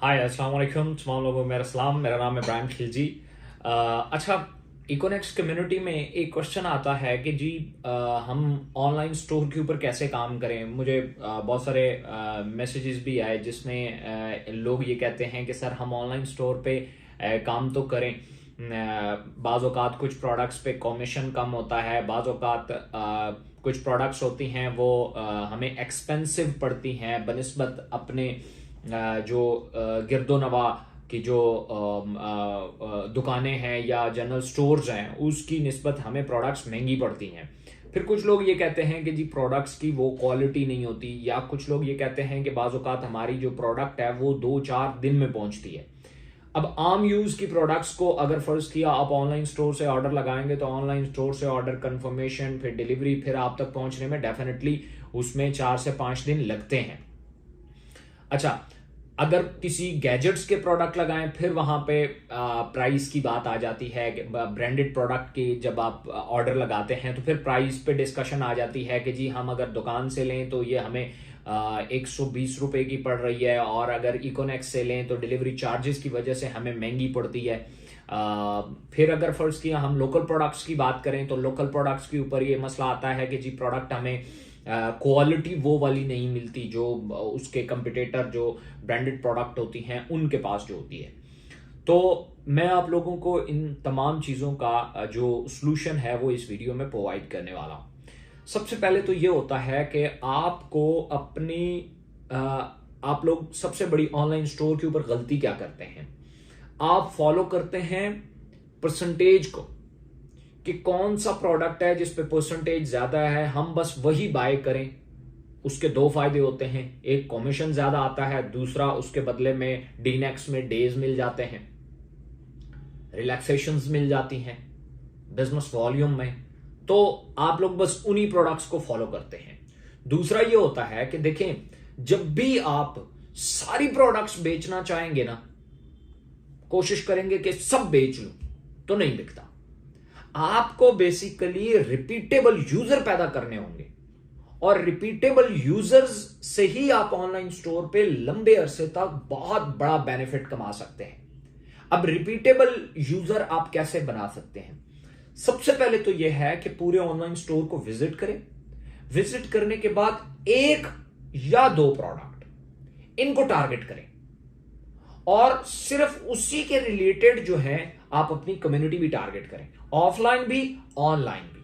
हाय अस्सलाम वालेकुम तमाम लोगों को मेरा सलाम। मेरा नाम है इब्राहिम खिलजी। अच्छा, इकोनेक्स कम्युनिटी में एक क्वेश्चन आता है कि जी हम ऑनलाइन स्टोर के ऊपर कैसे काम करें। मुझे बहुत सारे मैसेजेस भी आए जिसमें लोग ये कहते हैं कि सर हम ऑनलाइन स्टोर पे काम तो करें, बाज़ औक़ात कुछ प्रोडक्ट्स पे कमीशन कम होता है, बाज़ औक़ात कुछ प्रोडक्ट्स होती हैं वो हमें एक्सपेंसिव पड़ती हैं बनिस्बत अपने जो गिरदो नवा की जो दुकानें हैं या जनरल स्टोर्स हैं उसकी निस्बत हमें प्रोडक्ट्स महंगी पड़ती हैं। फिर कुछ लोग ये कहते हैं कि जी प्रोडक्ट्स की वो क्वालिटी नहीं होती, या कुछ लोग ये कहते हैं कि बाज़ औक़ात हमारी जो प्रोडक्ट है वो 2-4 दिन में पहुंचती है। अब आम यूज की प्रोडक्ट्स को अगर फर्ज किया आप ऑनलाइन स्टोर से ऑर्डर लगाएंगे तो ऑनलाइन स्टोर से ऑर्डर कंफर्मेशन, फिर डिलीवरी, फिर आप तक पहुंचने में डेफिनेटली उसमें 4 से 5 दिन लगते हैं। अच्छा, अगर किसी गैजेट्स के प्रोडक्ट लगाएं फिर वहां पे प्राइस की बात आ जाती है। ब्रांडेड प्रोडक्ट की जब आप ऑर्डर लगाते हैं तो फिर प्राइस पे डिस्कशन आ जाती है कि जी हम अगर दुकान से लें तो ये हमें 120 रुपए की पड़ रही है, और अगर इकोनेक्स से लें तो डिलीवरी चार्जेस की वजह से हमें महंगी पड़ती है। फिर अगर फर्ज किया हम लोकल प्रोडक्ट्स की बात करें तो लोकल प्रोडक्ट्स के ऊपर ये मसला आता है कि जी प्रोडक्ट हमें क्वालिटी वो वाली नहीं मिलती जो उसके कंपटीटर जो ब्रांडेड प्रोडक्ट होती हैं उनके पास जो होती है। तो मैं आप लोगों को इन तमाम चीज़ों का जो सॉल्यूशन है वो इस वीडियो में प्रोवाइड करने वाला हूँ। सबसे पहले तो ये होता है कि आपको अपनी अ, आप लोग सबसे बड़ी ऑनलाइन स्टोर के ऊपर गलती क्या करते हैं, आप फॉलो करते हैं परसेंटेज को कि कौन सा प्रोडक्ट है जिस पे परसेंटेज ज्यादा है हम बस वही बाय करें। उसके दो फायदे होते हैं, एक कमीशन ज्यादा आता है, दूसरा उसके बदले में डीनेक्स में डेज मिल जाते हैं, रिलैक्सेशंस मिल जाती हैं बिजनेस वॉल्यूम में। तो आप लोग बस उन्हीं प्रोडक्ट्स को फॉलो करते हैं। दूसरा ये होता है कि देखें, जब भी आप सारी प्रोडक्ट्स बेचना चाहेंगे ना, कोशिश करेंगे कि सब बेच लूं, तो नहीं बिकता। आपको बेसिकली रिपीटेबल यूजर पैदा करने होंगे, और रिपीटेबल यूजर्स से ही आप ऑनलाइन स्टोर पे लंबे अरसे तक बहुत बड़ा बेनिफिट कमा सकते हैं। अब रिपीटेबल यूजर आप कैसे बना सकते हैं? सबसे पहले तो यह है कि पूरे ऑनलाइन स्टोर को विजिट करें। विजिट करने के बाद 1 या 2 प्रोडक्ट इनको टारगेट करें, और सिर्फ उसी के रिलेटेड जो है आप अपनी कम्युनिटी भी टारगेट करें, ऑफलाइन भी ऑनलाइन भी।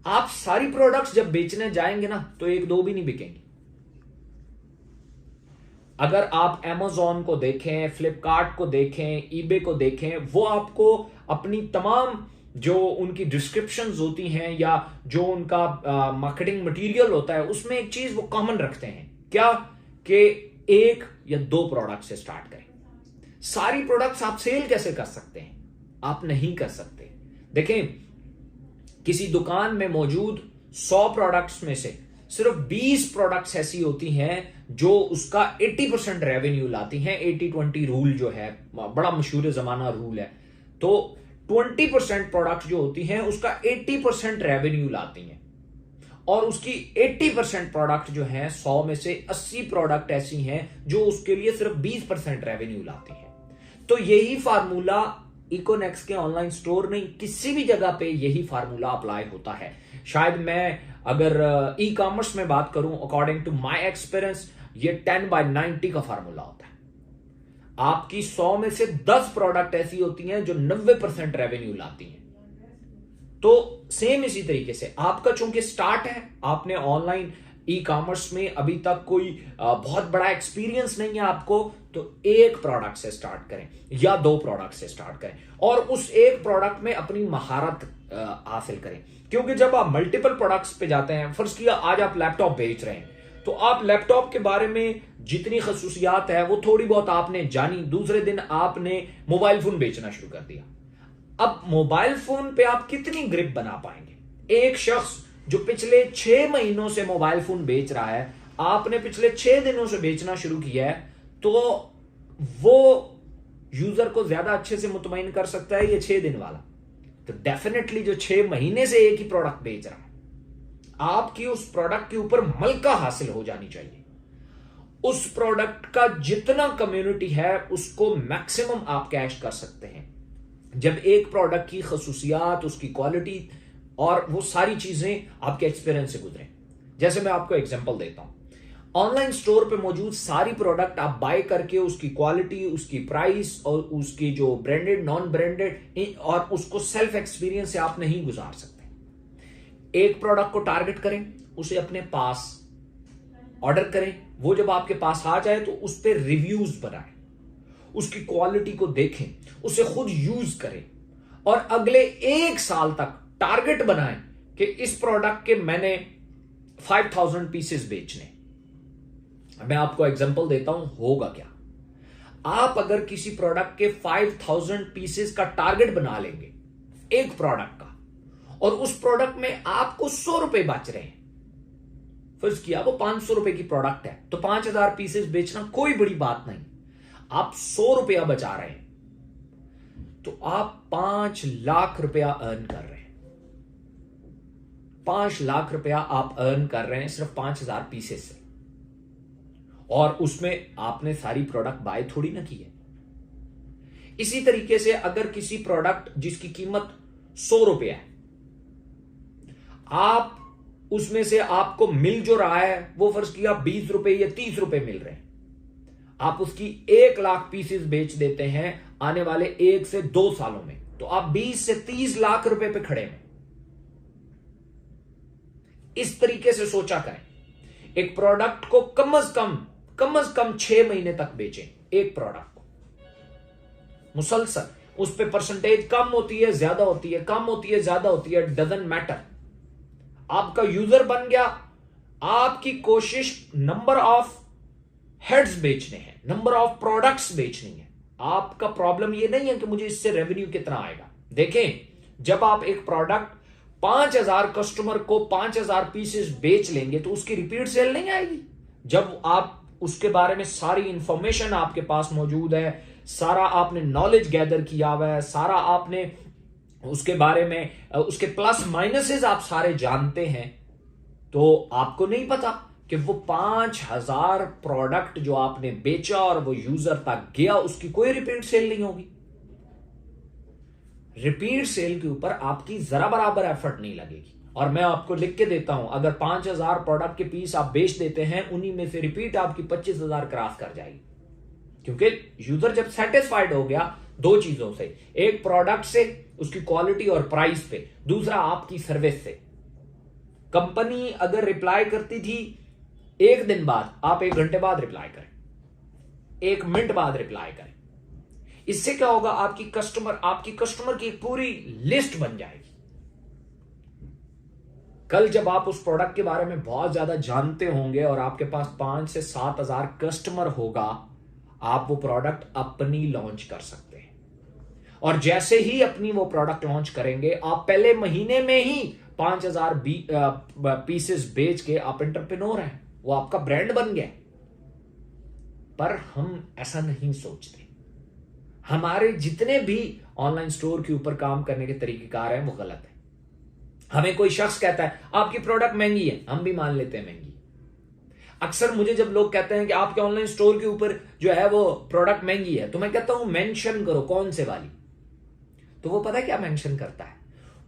आप सारी प्रोडक्ट्स जब बेचने जाएंगे ना तो 1-2 भी नहीं बिकेंगी। अगर आप Amazon को देखें, फ्लिपकार्ट को देखें, ईबे को देखें, वो आपको अपनी तमाम जो उनकी डिस्क्रिप्शंस होती हैं या जो उनका मार्केटिंग मटेरियल होता है उसमें एक चीज वो कॉमन रखते हैं, क्या कि 1 या 2 प्रोडक्ट से स्टार्ट करें। सारी प्रोडक्ट्स आप सेल कैसे कर सकते हैं? आप नहीं कर सकते। देखें, किसी दुकान में मौजूद 100 प्रोडक्ट्स में से सिर्फ 20 प्रोडक्ट्स ऐसी होती हैं जो उसका 80% रेवेन्यू लाती हैं। 80-20 रूल जो है बड़ा मशहूर जमाना रूल है। तो 20% प्रोडक्ट जो होती हैं उसका 80% रेवेन्यू लाती हैं, और उसकी 80% प्रोडक्ट जो है 100 में से 80 प्रोडक्ट ऐसी हैं जो उसके लिए सिर्फ 20% रेवेन्यू लाती हैं। तो यही फार्मूला इकोनेक्स के ऑनलाइन स्टोर में किसी भी जगह पे यही फार्मूला अप्लाई होता है। शायद मैं अगर ई कॉमर्स में बात करूं, अकॉर्डिंग टू माय एक्सपीरियंस, ये 10/90 का फार्मूला होता है। आपकी 100 में से 10 प्रोडक्ट ऐसी होती हैं जो 90% रेवेन्यू लाती हैं। तो सेम इसी तरीके से आपका चूंकि स्टार्ट है, आपने ऑनलाइन ई कॉमर्स में अभी तक कोई बहुत बड़ा एक्सपीरियंस नहीं है आपको, तो 1 प्रोडक्ट से स्टार्ट करें या 2 प्रोडक्ट से स्टार्ट करें, और उस 1 प्रोडक्ट में अपनी महारत हासिल करें। क्योंकि जब आप मल्टीपल प्रोडक्ट्स पे जाते हैं, फर्ज किया आज आप लैपटॉप बेच रहे हैं, तो आप लैपटॉप के बारे में जितनी खसूसियात है वो थोड़ी बहुत आपने जानी, दूसरे दिन आपने मोबाइल फोन बेचना शुरू कर दिया। अब मोबाइल फोन पे आप कितनी ग्रिप बना पाएंगे? एक शख्स जो पिछले 6 महीनों से मोबाइल फोन बेच रहा है, आपने पिछले 6 दिनों से बेचना शुरू किया है, तो वो यूजर को ज्यादा अच्छे से मुतमईन कर सकता है ये 6 दिन वाला। तो डेफिनेटली जो 6 महीने से एक ही प्रोडक्ट बेच रहा है, आपकी उस प्रोडक्ट के ऊपर मलका हासिल हो जानी चाहिए। उस प्रोडक्ट का जितना कम्युनिटी है उसको मैक्सिमम आप कैश कर सकते हैं जब एक प्रोडक्ट की खसूसियात, उसकी क्वालिटी और वो सारी चीजें आपके एक्सपीरियंस से गुजरें। जैसे मैं आपको एग्जांपल देता हूं, ऑनलाइन स्टोर पे मौजूद सारी प्रोडक्ट आप बाय करके उसकी क्वालिटी, उसकी प्राइस और उसकी जो ब्रांडेड, नॉन ब्रांडेड और उसको सेल्फ एक्सपीरियंस से आप नहीं गुजार सकते। एक प्रोडक्ट को टारगेट करें, उसे अपने पास ऑर्डर करें, वो जब आपके पास आ जाए तो उस पर रिव्यूज बनाएं, उसकी क्वालिटी को देखें, उसे खुद यूज करें और अगले 1 साल तक टारगेट बनाएं कि इस प्रोडक्ट के मैंने 5000 पीसेस बेचने। मैं आपको एग्जांपल देता हूं होगा क्या। आप अगर किसी प्रोडक्ट के 5000 पीसेस का टारगेट बना लेंगे एक प्रोडक्ट का, और उस प्रोडक्ट में आपको 100 रुपए बच रहे हैं, फर्ज किया वो 500 रुपए की प्रोडक्ट है, तो 5000 पीसेस बेचना कोई बड़ी बात नहीं, आप 100 रुपया बचा रहे हैं, तो आप 5 लाख रुपया अर्न कर रहे हैं। 5 लाख रुपया आप अर्न कर रहे हैं सिर्फ 5000 पीसेस से, और उसमें आपने सारी प्रोडक्ट बाय थोड़ी ना की है। इसी तरीके से अगर किसी प्रोडक्ट जिसकी कीमत 100 रुपया है, आप उसमें से आपको मिल जो रहा है वो फर्ज किया 20 रुपए या 30 रुपए मिल रहे हैं, आप उसकी 1 लाख पीसेस बेच देते हैं आने वाले 1 से 2 सालों में, तो आप 20 से 30 लाख रुपए पे खड़े हैं। इस तरीके से सोचा करें, एक प्रोडक्ट को कम से कम 6 महीने तक बेचें। एक प्रोडक्ट को मुसलसल, उस पे परसेंटेज कम होती है, ज्यादा होती है, कम होती है, ज्यादा होती है, डजंट मैटर। आपका यूजर बन गया, आपकी कोशिश नंबर ऑफ हेड्स बेचने हैं, नंबर ऑफ प्रोडक्ट्स बेचनी है। आपका प्रॉब्लम यह नहीं है कि मुझे इससे रेवेन्यू कितना आएगा। देखें, जब आप एक प्रोडक्ट 5000 कस्टमर को 5000 पीसेस बेच लेंगे तो उसकी रिपीट सेल नहीं आएगी। जब आप उसके बारे में सारी इंफॉर्मेशन आपके पास मौजूद है, सारा आपने नॉलेज गैदर किया हुआ है, सारा आपने उसके बारे में उसके प्लस माइनसेस आप सारे जानते हैं, तो आपको नहीं पता कि वो 5000 प्रोडक्ट जो आपने बेचा और वो यूजर तक गया, उसकी कोई रिपीट सेल नहीं होगी। रिपीट सेल के ऊपर आपकी जरा बराबर एफर्ट नहीं लगेगी। और मैं आपको लिख के देता हूं, अगर 5000 प्रोडक्ट के पीस आप बेच देते हैं, उन्हीं में से रिपीट आपकी 25000 क्रॉस कर जाएगी, क्योंकि यूजर जब सेटिस्फाइड हो गया 2 चीजों से, एक प्रोडक्ट से, उसकी क्वालिटी और प्राइस पे, दूसरा आपकी सर्विस से। कंपनी अगर रिप्लाई करती थी 1 दिन बाद, आप 1 घंटे बाद रिप्लाई करें, 1 मिनट बाद रिप्लाई करें। इससे क्या होगा, आपकी कस्टमर की एक पूरी लिस्ट बन जाएगी। कल जब आप उस प्रोडक्ट के बारे में बहुत ज्यादा जानते होंगे और आपके पास 5 से 7000 कस्टमर होगा, आप वो प्रोडक्ट अपनी लॉन्च कर सकते हैं। और जैसे ही अपनी वो प्रोडक्ट लॉन्च करेंगे, आप पहले महीने में ही 5000 पीसेस बेच के आप एंटरप्रेन्योर हैं, वो आपका ब्रांड बन गया। पर हम ऐसा नहीं सोचते। हमारे जितने भी ऑनलाइन स्टोर के ऊपर काम करने के तरीकेकार हैं वो गलत है। हमें कोई शख्स कहता है आपकी प्रोडक्ट महंगी है, हम भी मान लेते हैं महंगी। अक्सर मुझे जब लोग कहते हैं कि आपके ऑनलाइन स्टोर के ऊपर जो है वो प्रोडक्ट महंगी है, तो मैं कहता हूं मेंशन करो कौन से वाली। तो वो पता है क्या मेंशन करता है,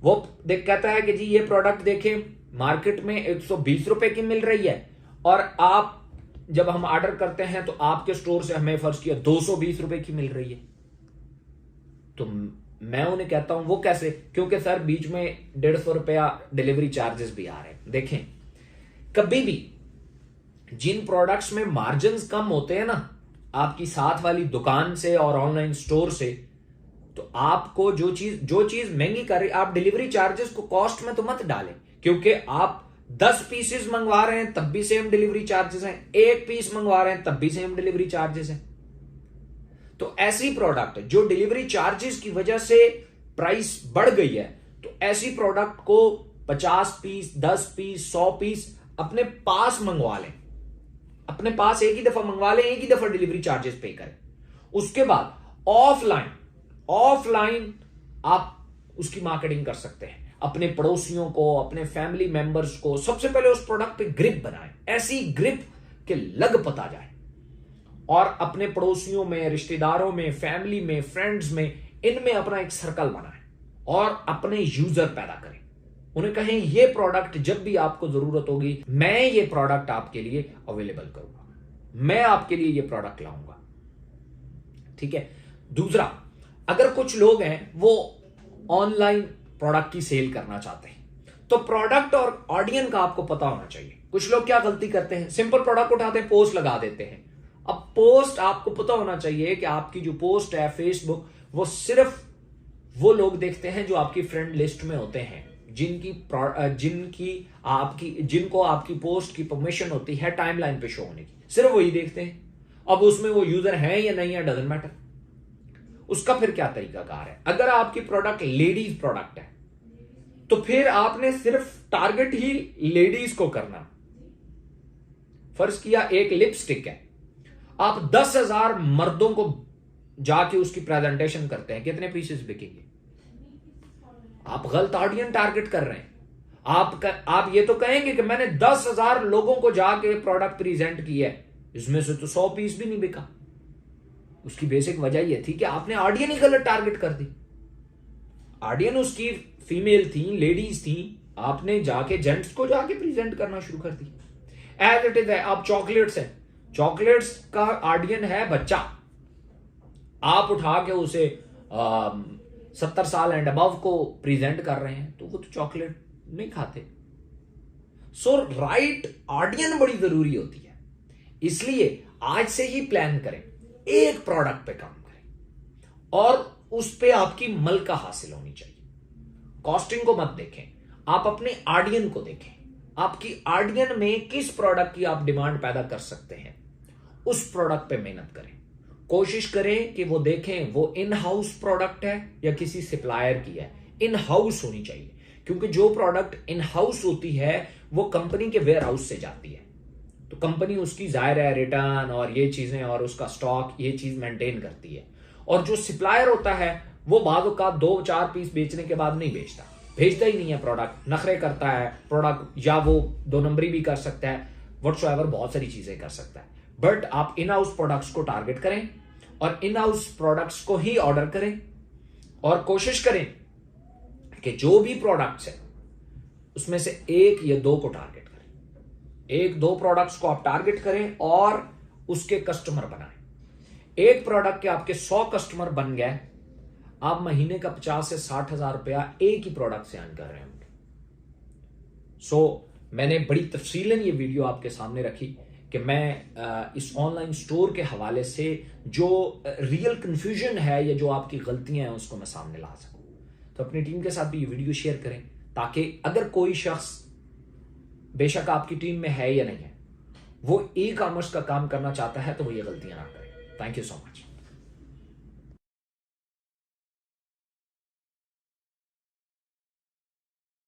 वो कहता है कि जी ये प्रोडक्ट देखें मार्केट में 120 रुपए की मिल रही है, और आप जब हम ऑर्डर करते हैं तो आपके स्टोर से हमें फर्ज किया 220 रुपए की मिल रही है। तो मैं उन्हें कहता हूं वो कैसे, क्योंकि सर बीच में 150 रुपया डिलीवरी चार्जेस भी आ रहे हैं। देखें, कभी भी जिन प्रोडक्ट्स में मार्जिन कम होते हैं ना, आपकी साथ वाली दुकान से और ऑनलाइन स्टोर से, तो आपको जो चीज महंगी कर रही, आप डिलीवरी चार्जेस को कॉस्ट में तो मत डालें, क्योंकि आप 10 पीसेस मंगवा रहे हैं तब भी सेम डिलीवरी चार्जेस हैं, 1 पीस मंगवा रहे हैं तब भी सेम डिलीवरी चार्जेस हैं। तो ऐसी प्रोडक्ट जो डिलीवरी चार्जेस की वजह से प्राइस बढ़ गई है, तो ऐसी प्रोडक्ट को 50 पीस, 10 पीस, 100 पीस अपने पास मंगवा लें, अपने पास एक ही दफा मंगवा लें, एक ही दफा डिलीवरी चार्जेस पे करें। उसके बाद ऑफलाइन आप उसकी मार्केटिंग कर सकते हैं, अपने पड़ोसियों को, अपने फैमिली मेंबर्स को। सबसे पहले उस प्रोडक्ट पे ग्रिप बनाएं, ऐसी ग्रिप कि लग पता जाए, और अपने पड़ोसियों में, रिश्तेदारों में, फैमिली में, फ्रेंड्स में, इनमें अपना एक सर्कल बनाएं और अपने यूजर पैदा करें। उन्हें कहें ये प्रोडक्ट जब भी आपको जरूरत होगी, मैं ये प्रोडक्ट आपके लिए अवेलेबल करूंगा, मैं आपके लिए ये प्रोडक्ट लाऊंगा। ठीक है। दूसरा, अगर कुछ लोग हैं वो ऑनलाइन प्रोडक्ट की सेल करना चाहते हैं, तो प्रोडक्ट और ऑडियंस का आपको पता होना चाहिए। कुछ लोग क्या गलती करते हैं, सिंपल प्रोडक्ट उठाते हैं, पोस्ट लगा देते हैं। अब पोस्ट आपको पता होना चाहिए कि आपकी जो पोस्ट है फेसबुक, वो सिर्फ वो लोग देखते हैं जो आपकी फ्रेंड लिस्ट में होते हैं, जिनको आपकी पोस्ट की परमिशन होती है टाइमलाइन पे शो होने की, सिर्फ वही देखते हैं। अब उसमें वो यूजर है या नहीं है, डजंट मैटर। उसका फिर क्या तरीकाकार है? अगर आपकी प्रोडक्ट लेडीज प्रोडक्ट है तो फिर आपने सिर्फ टारगेट ही लेडीज को करना। फर्ज किया एक लिपस्टिक है, आप 10,000 मर्दों को जाके उसकी प्रेजेंटेशन करते हैं, कितने पीसेस बिकेंगे? आप गलत ऑडियंस टारगेट कर रहे हैं। आप ये तो कहेंगे कि मैंने 10,000 लोगों को जाके प्रोडक्ट प्रेजेंट किया है, इसमें से तो 100 पीस भी नहीं बिका। उसकी बेसिक वजह यह थी कि आपने ऑडियंस ही गलत टारगेट कर दी। ऑडियंस उसकी फीमेल थी, लेडीज थी, आपने जाके जेंट्स को जाके प्रेजेंट करना शुरू कर दी। एज इट इज है, आप चॉकलेट्स है, चॉकलेट्स का ऑडियंस है बच्चा, आप उठा के उसे 70 साल एंड अबव को प्रेजेंट कर रहे हैं, तो वो तो चॉकलेट नहीं खाते। सो राइट ऑडियंस बड़ी जरूरी होती है। इसलिए आज से ही प्लान करें, एक प्रोडक्ट पे काम करें और उस पे आपकी मलका हासिल होनी चाहिए। कॉस्टिंग को मत देखें, आप अपने ऑडियंस को देखें। आपकी ऑडियंस में किस प्रोडक्ट की आप डिमांड पैदा कर सकते हैं, उस प्रोडक्ट पे मेहनत करें। कोशिश करें कि वो देखें वो इन हाउस प्रोडक्ट है या किसी सप्लायर की है। इन हाउस होनी चाहिए, क्योंकि जो प्रोडक्ट इन हाउस होती है वो कंपनी के वेयर हाउस से जाती है, तो कंपनी उसकी जाहिर है रिटर्न और ये चीजें और उसका स्टॉक ये चीज मेंटेन करती है। और जो सप्लायर होता है वो बाद का 2-4 पीस बेचने के बाद नहीं भेजता ही नहीं है प्रोडक्ट, नखरे करता है प्रोडक्ट, या वो 2 नंबरी भी कर सकता है, व्हाटसोएवर बहुत सारी चीजें कर सकता है। बट आप इन हाउस प्रोडक्ट्स को टारगेट करें और इन हाउस प्रोडक्ट्स को ही ऑर्डर करें और कोशिश करें कि जो भी प्रोडक्ट्स है उसमें से 1 या 2 को टारगेट करें। 1-2 प्रोडक्ट्स को आप टारगेट करें और उसके कस्टमर बनाएं। एक प्रोडक्ट के आपके 100 कस्टमर बन गए, आप महीने का 50 से 60 हजार रुपया एक ही प्रोडक्ट से अर्न कर रहे होंगे। मैंने बड़ी तफसीलन ये वीडियो आपके सामने रखी कि मैं इस ऑनलाइन स्टोर के हवाले से जो रियल कंफ्यूजन है या जो आपकी गलतियां हैं उसको मैं सामने ला सकूं। तो अपनी टीम के साथ भी ये वीडियो शेयर करें, ताकि अगर कोई शख्स, बेशक आपकी टीम में है या नहीं है, वो ई कॉमर्स का काम करना चाहता है तो वो ये गलतियां ना करे। Thank you so much.